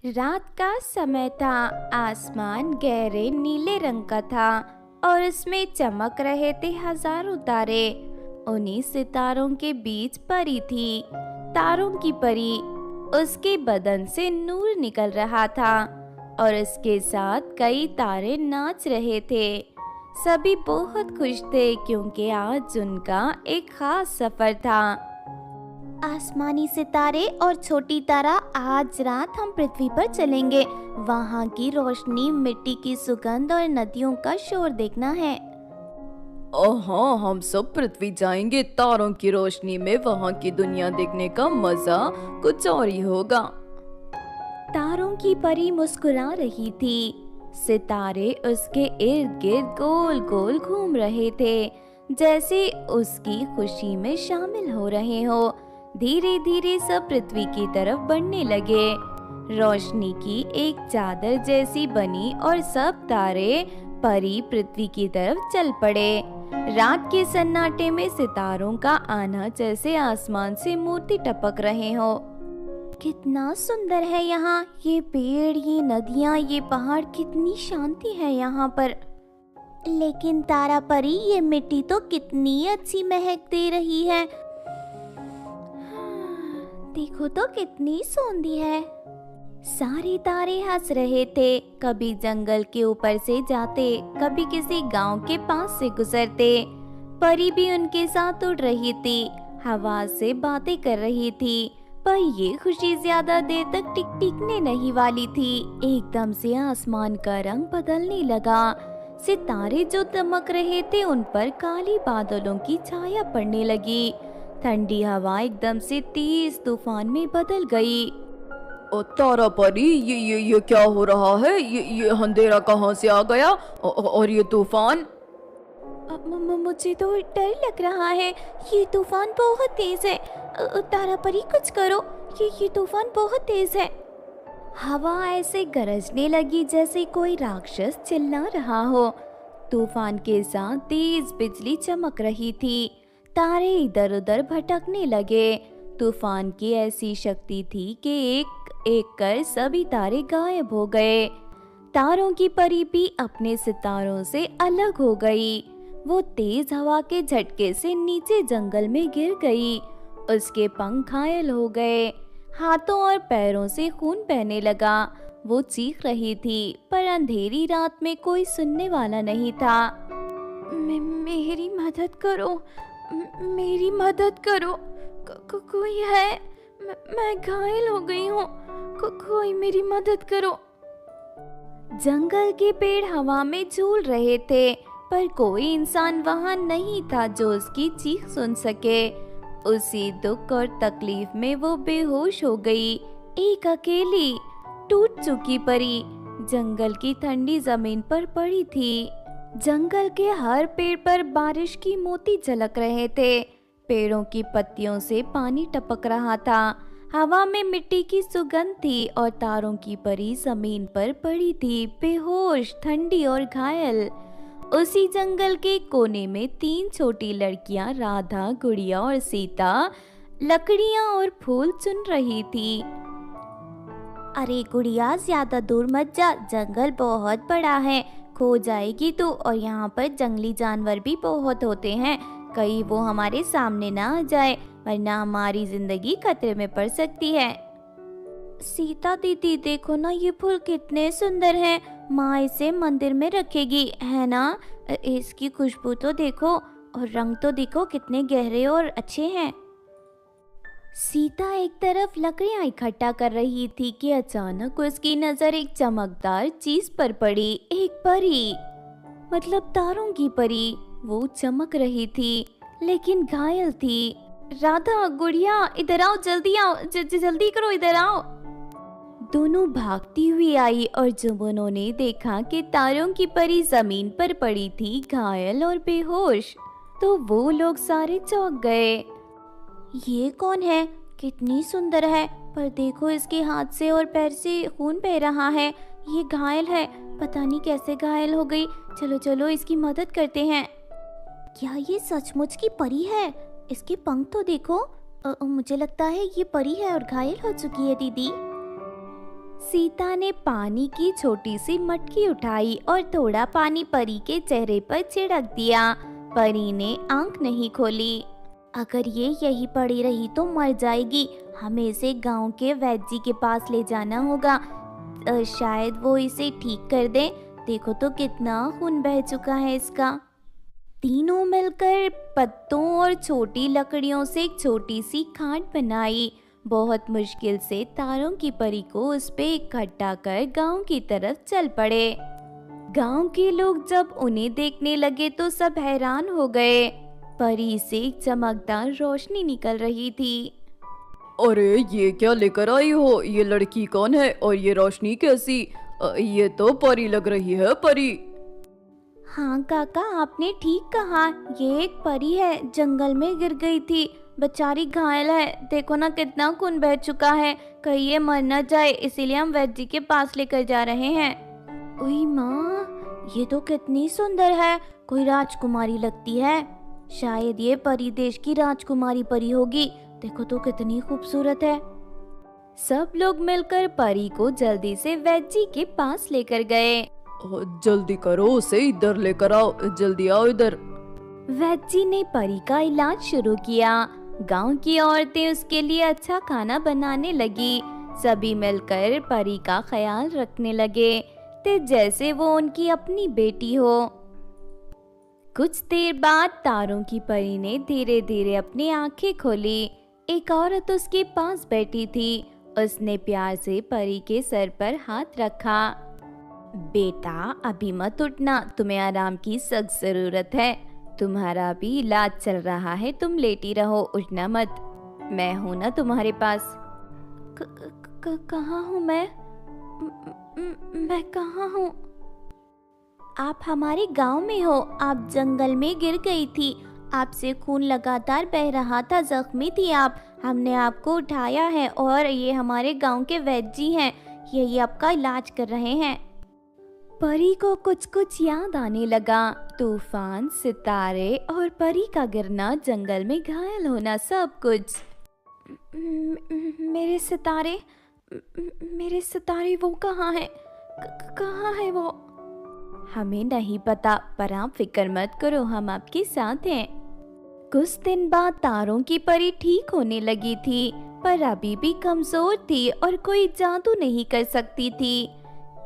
रात का समय था। आसमान गहरे नीले रंग का था और उसमें चमक रहे थे हजारों तारे। उन्हीं सितारों के बीच परी थी, तारों की परी। उसके बदन से नूर निकल रहा था और उसके साथ कई तारे नाच रहे थे। सभी बहुत खुश थे क्योंकि आज उनका एक खास सफर था। आसमानी सितारे और छोटी तारा, आज रात हम पृथ्वी पर चलेंगे। वहाँ की रोशनी, मिट्टी की सुगंध और नदियों का शोर देखना है। हाँ, हम सब पृथ्वी जाएंगे। तारों की रोशनी में वहाँ की दुनिया देखने का मजा कुछ और ही होगा। तारों की परी मुस्कुरा रही थी। सितारे उसके इर्द गिर्द गोल गोल घूम रहे थे, जैसे उसकी खुशी में शामिल हो रहे हो। धीरे धीरे सब पृथ्वी की तरफ बढ़ने लगे। रोशनी की एक चादर जैसी बनी और सब तारे परी पृथ्वी की तरफ चल पड़े। रात के सन्नाटे में सितारों का आना जैसे आसमान से मोती टपक रहे हो। कितना सुंदर है यहाँ, ये पेड़, ये नदियाँ, ये पहाड़, कितनी शांति है यहाँ पर। लेकिन तारा परी, ये मिट्टी तो कितनी अच्छी महक दे रही है। देखो तो कितनी सौंधी है। सारे तारे हंस रहे थे। कभी जंगल के ऊपर से जाते, कभी किसी गांव के पास से गुजरते। परी भी उनके साथ उड़ रही थी, हवा से बातें कर रही थी। पर ये खुशी ज्यादा देर तक टिकने नहीं वाली थी। एकदम से आसमान का रंग बदलने लगा। सितारे जो चमक रहे थे उन पर काली बादलों की छाया पड़ने लगी। ठंडी हवा एकदम से तेज तूफान में बदल गई। ओ तारा परी, ये क्या हो रहा है? ये अंधेरा कहाँ से आ गया? और ये तूफान? मुझे तो डर लग रहा है। ये तूफान बहुत तेज है। तारा परी, कुछ करो। ये तूफान बहुत तेज है। हवा ऐसे गरजने लगी जैसे कोई राक्षस चिल्ला रहा हो। तूफान के साथ तेज बिजली चमक रही थी। तारे इधर उधर भटकने लगे। तूफान की ऐसी शक्ति थी कि एक एक कर सभी तारे गायब हो गए। तारों की परी भी अपने सितारों से अलग हो गई। वो तेज हवा के झटके से नीचे जंगल में गिर गई। उसके पंख घायल हो गए, हाथों और पैरों से खून बहने लगा। वो चीख रही थी, पर अंधेरी रात में कोई सुनने वाला नहीं था। मेरी मदद करो, मेरी मदद करो। कोई है? मैं घायल हो गई हूँ। कोई मेरी मदद करो। जंगल के पेड़ हवा में झूल रहे थे, पर कोई इंसान वहां नहीं था जो उसकी चीख सुन सके। उसी दुख और तकलीफ में वो बेहोश हो गई। एक अकेली टूट चुकी परी जंगल की ठंडी जमीन पर पड़ी थी। जंगल के हर पेड़ पर बारिश की मोती झलक रहे थे। पेड़ों की पत्तियों से पानी टपक रहा था। हवा में मिट्टी की सुगंध थी और तारों की परी जमीन पर पड़ी थी, बेहोश, ठंडी और घायल। उसी जंगल के कोने में 3 छोटी लड़कियां, राधा, गुड़िया और सीता, लकड़ियां और फूल चुन रही थी। अरे गुड़िया, ज्यादा दूर मत जा, जंगल बहुत बड़ा है, खो जाएगी तू। और यहाँ पर जंगली जानवर भी बहुत होते हैं, कहीं वो हमारे सामने ना आ जाए, वरना हमारी जिंदगी खतरे में पड़ सकती है। सीता दीदी, देखो ना, ये फूल कितने सुंदर हैं। माँ इसे मंदिर में रखेगी, है ना? इसकी खुशबू तो देखो और रंग तो देखो, कितने गहरे और अच्छे हैं। सीता एक तरफ लकड़ियां इकट्ठा कर रही थी कि अचानक उसकी नजर एक चमकदार चीज पर पड़ी। एक परी, मतलब तारों की परी। वो चमक रही थी लेकिन घायल थी। राधा, गुड़िया, इधर आओ, जल्दी आओ, जल्दी करो, इधर आओ। दोनों भागती हुई आई और जब उन्होंने देखा कि तारों की परी जमीन पर पड़ी थी, घायल और बेहोश, तो वो लोग सारे चौंक गए। ये कौन है? कितनी सुंदर है, पर देखो इसके हाथ से और पैर से खून बह रहा है। ये घायल है, पता नहीं कैसे घायल हो गई। चलो चलो इसकी मदद करते हैं। क्या ये सचमुच की परी है? इसके पंख तो देखो। मुझे लगता है ये परी है और घायल हो चुकी है दीदी। सीता ने पानी की छोटी सी मटकी उठाई और थोड़ा पानी परी के चेहरे पर छिड़क दिया। परी ने आंख नहीं खोली। अगर ये यही पड़ी रही तो मर जाएगी। हमें इसे गांव के वैद्य जी के पास ले जाना होगा। शायद वो इसे ठीक कर दे। देखो तो कितना खून बह चुका है इसका। तीनों मिलकर पत्तों और छोटी लकड़ियों से एक छोटी सी खाट बनाई। बहुत मुश्किल से तारों की परी को उस पे इकट्ठा कर गांव की तरफ चल पड़े। गांव के लोग जब उन्हें देखने लगे तो सब हैरान हो गए। परी से एक चमकदार रोशनी निकल रही थी। अरे ये क्या लेकर आई हो? ये लड़की कौन है और ये रोशनी कैसी? ये तो परी लग रही है, परी। हाँ काका, आपने ठीक कहा। ये एक परी है, जंगल में गिर गई थी। बेचारी घायल है। देखो ना कितना खून बह चुका है। कहीं ये मर न जाए, इसीलिए हम वैद्य जी के पास लेकर जा रहे हैं। ओई माँ, ये तो कितनी सुंदर है। कोई राजकुमारी लगती है। शायद ये परी देश की राजकुमारी परी होगी। देखो तो कितनी खूबसूरत है। सब लोग मिलकर परी को जल्दी से वैद्य जी के पास लेकर गए। जल्दी करो, उसे इधर लेकर आओ। जल्दी आओ इधर। वैद्य जी ने परी का इलाज शुरू किया। गांव की औरतें उसके लिए अच्छा खाना बनाने लगी। सभी मिलकर परी का ख्याल रखने लगे ते जैसे वो उनकी अपनी बेटी हो। कुछ देर बाद तारों की परी ने धीरे धीरे अपनी आंखें खोली। एक औरत उसके पास बैठी थी। उसने प्यार से परी के सर पर हाथ रखा। बेटा, अभी मत उठना, तुम्हें आराम की सख्त जरूरत है। तुम्हारा भी इलाज चल रहा है, तुम लेटी रहो, उठना मत। मैं हूं ना तुम्हारे पास। कहाँ हूँ मैं? मैं कहाँ हूँ? आप हमारे गांव में हो। आप जंगल में गिर गई थी। आपसे खून लगातार बह रहा था, जख्मी थी आप। हमने आपको उठाया है और ये हमारे गांव के वैद्य जी हैं। यही आपका इलाज कर रहे हैं। परी को कुछ कुछ याद आने लगा। तूफान, सितारे और परी का गिरना, जंगल में घायल होना, सब कुछ। मेरे सितारे, मेरे सितारे वो कहाँ हैं? कहाँ है वो? हमें नहीं पता, पर आप फिक्र मत करो, हम आपके साथ हैं। कुछ दिन बाद तारों की परी ठीक होने लगी थी, पर अभी भी कमजोर थी और कोई जादू नहीं कर सकती थी।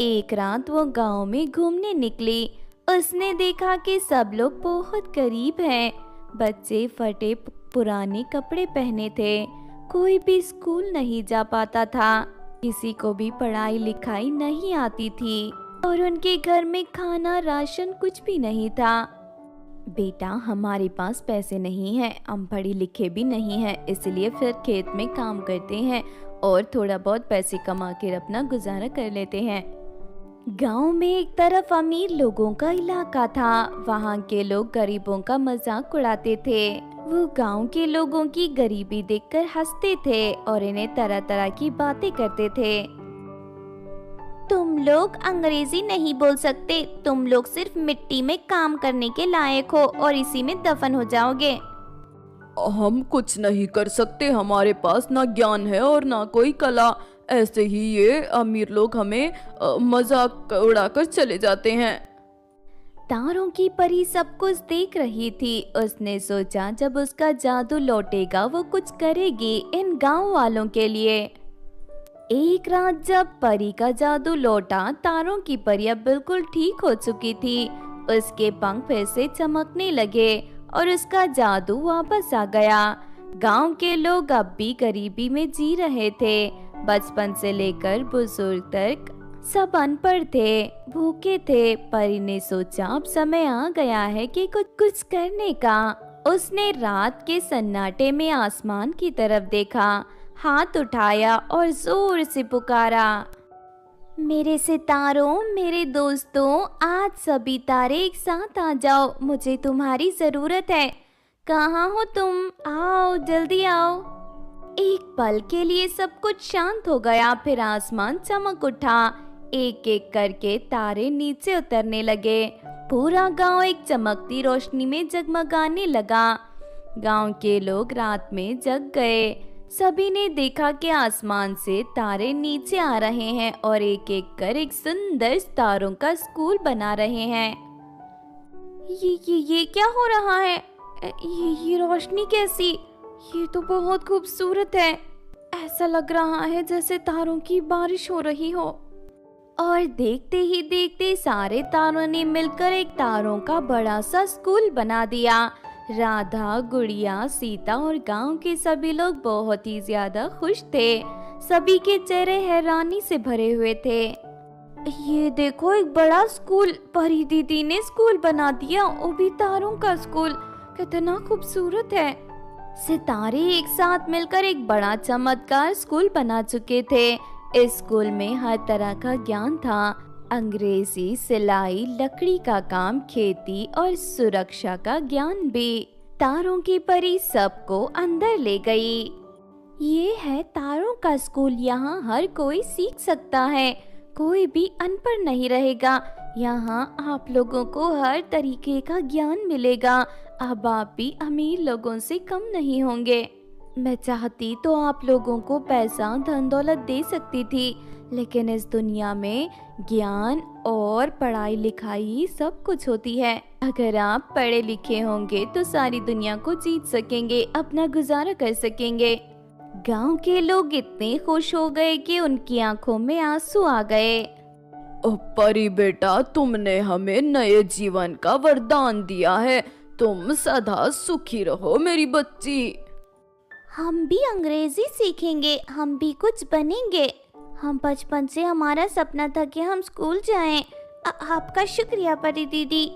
एक रात वो गांव में घूमने निकली। उसने देखा कि सब लोग बहुत गरीब हैं। बच्चे फटे पुराने कपड़े पहने थे। कोई भी स्कूल नहीं जा पाता था। किसी को भी पढ़ाई लिखाई नहीं आती थी और उनके घर में खाना, राशन कुछ भी नहीं था। बेटा, हमारे पास पैसे नहीं हैं, हम पढ़े लिखे भी नहीं हैं, इसलिए फिर खेत में काम करते हैं और थोड़ा बहुत पैसे कमा कर अपना गुजारा कर लेते हैं। गांव में एक तरफ अमीर लोगों का इलाका था। वहां के लोग गरीबों का मजाक उड़ाते थे। वो गांव के लोगों की गरीबी देखकर हंसते थे और इन्हें तरह तरह की बातें करते थे। तुम लोग अंग्रेजी नहीं बोल सकते। तुम लोग सिर्फ मिट्टी में काम करने के लायक हो और इसी में दफन हो जाओगे। हम कुछ नहीं कर सकते, हमारे पास ना ज्ञान है और ना कोई कला। ऐसे ही ये अमीर लोग हमें मजाक उड़ाकर चले जाते हैं। तारों की परी सब कुछ देख रही थी। उसने सोचा जब उसका जादू लौटेगा वो कुछ करेगी इन गांव वालों के लिए। एक रात जब परी का जादू लौटा, तारों की परी अब बिल्कुल ठीक हो चुकी थी। उसके पंख फिर से चमकने लगे और उसका जादू वापस आ गया। गांव के लोग अब भी गरीबी में जी रहे थे। बचपन से लेकर बुजुर्ग तक सब अनपढ़ थे, भूखे थे। परी ने सोचा अब समय आ गया है कि कुछ करने का। उसने रात के सन्नाटे में आसमान की तरफ देखा, हाथ उठाया और जोर से पुकारा, मेरे सितारों, मेरे दोस्तों, आज सभी तारे एक साथ आ जाओ, मुझे तुम्हारी जरूरत है। कहाँ हो तुम? आओ, जल्दी आओ। एक पल के लिए सब कुछ शांत हो गया, फिर आसमान चमक उठा। एक एक करके तारे नीचे उतरने लगे। पूरा गांव एक चमकती रोशनी में जगमगाने लगा। गांव के लोग रात में जग गए। सभी ने देखा कि आसमान से तारे नीचे आ रहे हैं और एक एक कर एक सुंदर तारों का स्कूल बना रहे हैं। ये क्या हो रहा है? ये रोशनी कैसी? ये तो बहुत खूबसूरत है। ऐसा लग रहा है जैसे तारों की बारिश हो रही हो। और देखते ही देखते सारे तारों ने मिलकर एक तारों का बड़ा सा स्कूल बना दिया। राधा, गुड़िया, सीता और गांव के सभी लोग बहुत ही ज्यादा खुश थे। सभी के चेहरे हैरानी से भरे हुए थे। ये देखो, एक बड़ा स्कूल, परी दीदी ने स्कूल बना दिया, वो भी तारों का स्कूल। कितना खूबसूरत है। सितारे एक साथ मिलकर एक बड़ा चमत्कार स्कूल बना चुके थे। इस स्कूल में हर तरह का ज्ञान था। अंग्रेजी, सिलाई, लकड़ी का काम, खेती और सुरक्षा का ज्ञान भी। तारों की परी सबको अंदर ले गई। ये है तारों का स्कूल। यहाँ हर कोई सीख सकता है, कोई भी अनपढ़ नहीं रहेगा। यहाँ आप लोगों को हर तरीके का ज्ञान मिलेगा। अब आप भी अमीर लोगों से कम नहीं होंगे। मैं चाहती तो आप लोगों को पैसा, धन दौलत दे सकती थी, लेकिन इस दुनिया में ज्ञान और पढ़ाई लिखाई सब कुछ होती है। अगर आप पढ़े लिखे होंगे तो सारी दुनिया को जीत सकेंगे, अपना गुजारा कर सकेंगे। गांव के लोग इतने खुश हो गए कि उनकी आंखों में आंसू आ गए। परी बेटा, तुमने हमें नए जीवन का वरदान दिया है। तुम सदा सुखी रहो मेरी बच्ची। हम भी अंग्रेजी सीखेंगे, हम भी कुछ बनेंगे। हम बचपन से हमारा सपना था कि हम स्कूल जाएं। आपका शुक्रिया परी दीदी।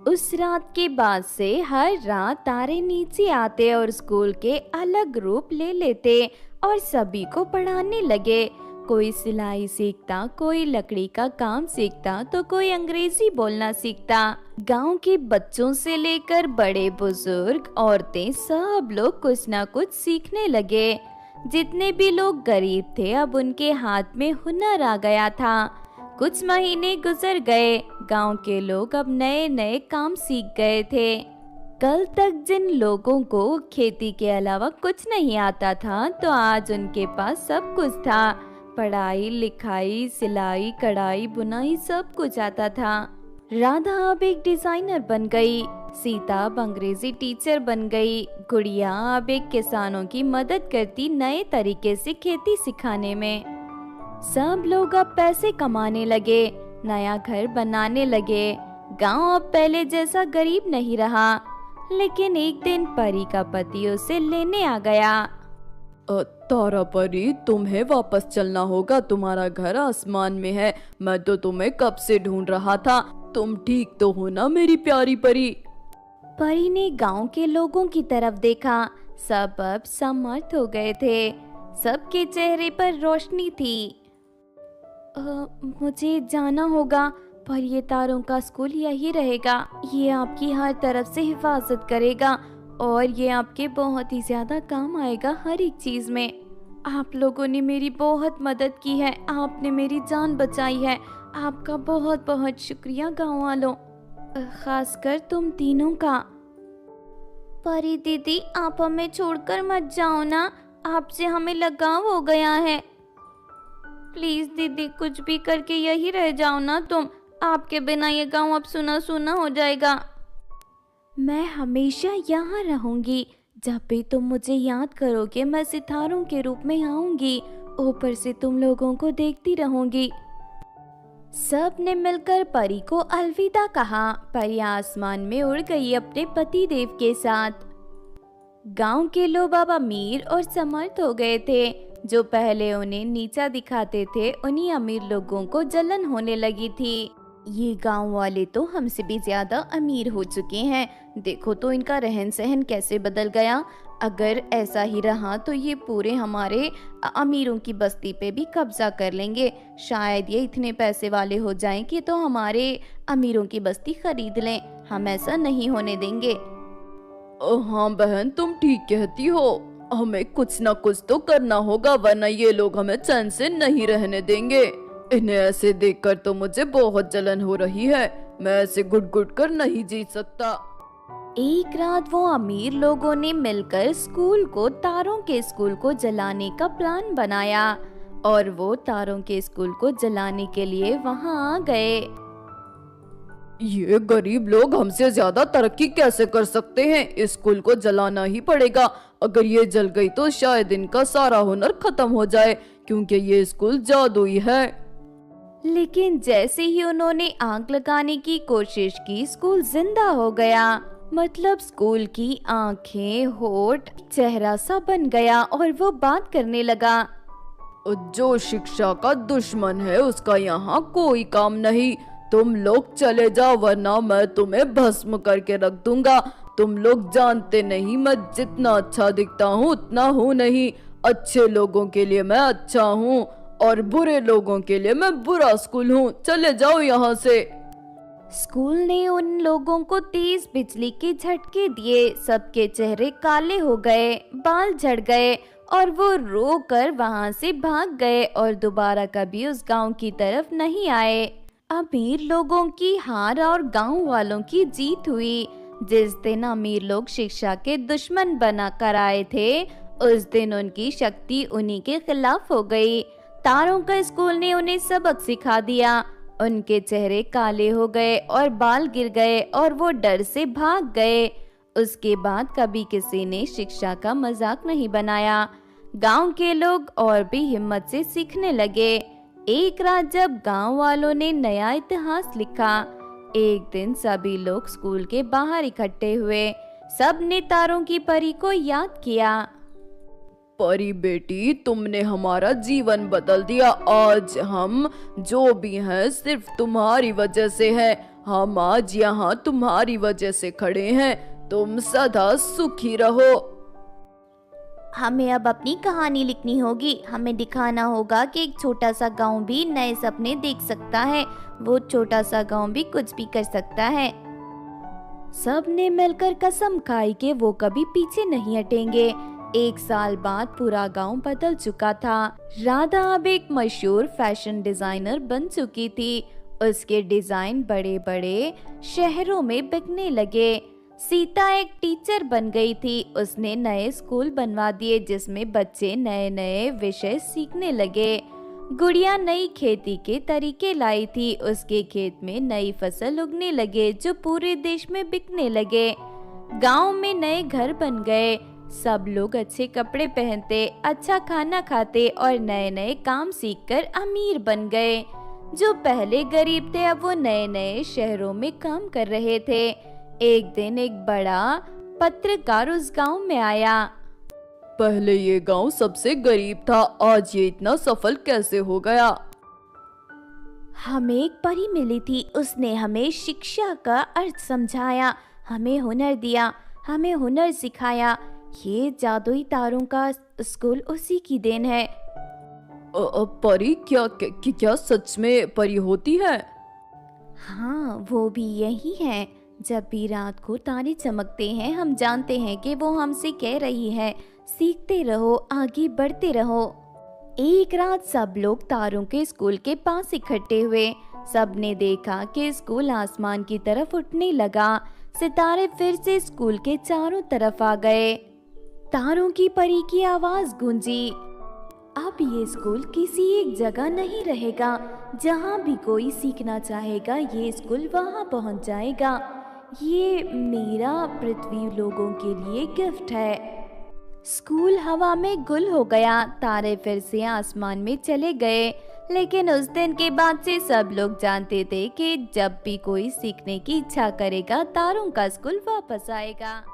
उस रात के बाद से हर रात तारे नीचे आते और स्कूल के अलग रूप ले लेते और सभी को पढ़ाने लगे। कोई सिलाई सीखता, कोई लकड़ी का काम सीखता, तो कोई अंग्रेजी बोलना सीखता। गांव के बच्चों से लेकर बड़े बुजुर्ग, औरतें, सब लोग कुछ ना कुछ सीखने लगे। जितने भी लोग गरीब थे, अब उनके हाथ में हुनर आ गया था। कुछ महीने गुजर गए। गांव के लोग अब नए नए काम सीख गए थे। कल तक जिन लोगों को खेती के अलावा कुछ नहीं आता था, तो आज उनके पास सब कुछ था। पढ़ाई लिखाई, सिलाई, कढ़ाई, बुनाई सब कुछ आता था। राधा अब एक डिजाइनर बन गई। सीता अब अंग्रेजी टीचर बन गई। गुड़िया अब एक किसानों की मदद करती नए तरीके से खेती सिखाने में। सब लोग अब पैसे कमाने लगे, नया घर बनाने लगे। गांव अब पहले जैसा गरीब नहीं रहा। लेकिन एक दिन परी का पति उसे लेने आ गया। तारा परी, तुम्हें वापस चलना होगा। तुम्हारा घर आसमान में है। मैं तो तुम्हें कब से ढूंढ रहा था। तुम ठीक तो हो ना मेरी प्यारी परी? परी ने गांव के लोगों की तरफ देखा। सब अब समर्थ हो गए थे। सबके चेहरे पर रोशनी थी। मुझे जाना होगा, पर ये तारों का स्कूल यही रहेगा। ये आपकी हर तरफ से हिफाजत करेगा और ये आपके बहुत ही ज्यादा काम आएगा हर एक चीज में। आप लोगों ने मेरी बहुत मदद की है, आपने मेरी जान बचाई है। आपका बहुत बहुत शुक्रिया गाँव वालों, खासकर तुम तीनों का। परी दीदी, आप हमें छोड़कर मत जाओ ना, आपसे हमें लगाव हो गया है। प्लीज दीदी, कुछ भी करके यही रह जाओ ना तुम। आपके बिना ये गांव अब सुना सुना हो जाएगा। मैं हमेशा यहाँ रहूंगी। जब भी तुम मुझे याद करोगे, मैं सितारों के रूप में आऊंगी। ऊपर से तुम लोगों को देखती रहूंगी। सब ने मिलकर परी को अलविदा कहा। परी आसमान में उड़ गई अपने पति देव के साथ। गांव के लोग अब अमीर और समर्थ हो गए थे। जो पहले उन्हें नीचा दिखाते थे, उन्हीं अमीर लोगों को जलन होने लगी थी। ये गांव वाले तो हमसे भी ज्यादा अमीर हो चुके हैं। देखो तो इनका रहन सहन कैसे बदल गया। अगर ऐसा ही रहा तो ये पूरे हमारे अमीरों की बस्ती पे भी कब्जा कर लेंगे। शायद ये इतने पैसे वाले हो जाएं कि तो हमारे अमीरों की बस्ती खरीद लें। हम ऐसा नहीं होने देंगे। हाँ बहन, तुम ठीक कहती हो। हमें कुछ ना कुछ तो करना होगा, वरना ये लोग हमें चैन से नहीं रहने देंगे। इन्हें ऐसे देखकर तो मुझे बहुत जलन हो रही है। मैं ऐसे घुट घुट कर नहीं जी सकता। एक रात वो अमीर लोगों ने मिलकर तारों के स्कूल को जलाने का प्लान बनाया और वो तारों के स्कूल को जलाने के लिए वहां आ गए। ये गरीब लोग हमसे ज्यादा तरक्की कैसे कर सकते हैं? इस स्कूल को जलाना ही पड़ेगा। अगर ये जल गई तो शायद इनका सारा हुनर खत्म हो जाए, क्योंकि ये स्कूल जादुई है। लेकिन जैसे ही उन्होंने आग लगाने की कोशिश की, स्कूल जिंदा हो गया। मतलब स्कूल की आंखें, होठ, चेहरा सा बन गया और वो बात करने लगा। जो शिक्षा का दुश्मन है उसका यहाँ कोई काम नहीं। तुम लोग चले जाओ, वरना मैं तुम्हें भस्म करके रख दूंगा। तुम लोग जानते नहीं, मैं जितना अच्छा दिखता हूँ उतना हूँ नहीं। अच्छे लोगों के लिए मैं अच्छा हूँ और बुरे लोगों के लिए मैं बुरा स्कूल हूँ। चले जाओ यहाँ से। स्कूल ने उन लोगों को तेज बिजली के झटके दिए। सबके चेहरे काले हो गए, बाल झड़ गए और वो रो कर वहाँ से भाग गए और दोबारा कभी उस गांव की तरफ नहीं आए। अमीर लोगों की हार और गांव वालों की जीत हुई। जिस दिन अमीर लोग शिक्षा के दुश्मन बना कर आए थे, उस दिन उनकी शक्ति उन्हीं के खिलाफ हो गई। तारों का स्कूल ने उन्हें सबक सिखा दिया। उनके चेहरे काले हो गए और बाल गिर गए और वो डर से भाग गए। उसके बाद कभी किसी ने शिक्षा का मजाक नहीं बनाया। गांव के लोग और भी हिम्मत से सीखने लगे। एक रात जब गांव वालों ने नया इतिहास लिखा, एक दिन सभी लोग स्कूल के बाहर इकट्ठे हुए। सब ने तारों की परी को याद किया। परी बेटी, तुमने हमारा जीवन बदल दिया। आज हम जो भी हैं सिर्फ तुम्हारी वजह से हैं। हम आज यहाँ तुम्हारी वजह से खड़े हैं। तुम सदा सुखी रहो। हमें अब अपनी कहानी लिखनी होगी। हमें दिखाना होगा कि एक छोटा सा गांव भी नए सपने देख सकता है। वो छोटा सा गांव भी कुछ भी कर सकता है। सब ने मिलकर कसम खाई कि वो कभी पीछे नहीं हटेंगे। एक साल बाद पूरा गांव बदल चुका था। राधा अब एक मशहूर फैशन डिजाइनर बन चुकी थी। उसके डिजाइन बड़े बड़े शहरों में बिकने लगे। सीता एक टीचर बन गई थी। उसने नए स्कूल बनवा दिए जिसमें बच्चे नए नए विषय सीखने लगे। गुड़िया नई खेती के तरीके लाई थी। उसके खेत में नई फसल उगने लगे जो पूरे देश में बिकने लगे। गांव में नए घर बन गए। सब लोग अच्छे कपड़े पहनते, अच्छा खाना खाते और नए नए काम सीखकर अमीर बन गए। जो पहले गरीब थे अब वो नए नए शहरों में काम कर रहे थे। एक दिन एक बड़ा पत्रकार उस गांव में आया। पहले ये गांव सबसे गरीब था, आज ये इतना सफल कैसे हो गया? हमें एक परी मिली थी। उसने हमें शिक्षा का अर्थ समझाया, हमें हुनर दिया, हमें हुनर सिखाया। ये जादुई तारों का स्कूल उसी की देन है। परी क्या सच में परी होती है? हाँ, वो भी यही है। जब भी रात को तारे चमकते हैं, हम जानते हैं कि वो हमसे कह रही है, सीखते रहो, आगे बढ़ते रहो। एक रात सब लोग तारों के स्कूल के पास इकट्ठे हुए। सब ने देखा कि स्कूल आसमान की तरफ उठने लगा। सितारे फिर से स्कूल के चारों तरफ आ गए। तारों की परी की आवाज गूंजी। अब ये स्कूल किसी एक जगह नहीं रहेगा। जहाँ भी कोई सीखना चाहेगा, ये स्कूल वहाँ पहुँच जाएगा। ये मेरा पृथ्वी लोगों के लिए गिफ्ट है। स्कूल हवा में गुल हो गया। तारे फिर से आसमान में चले गए। लेकिन उस दिन के बाद से सब लोग जानते थे कि जब भी कोई सीखने की इच्छा करेगा, तारों का स्कूल वापस आएगा।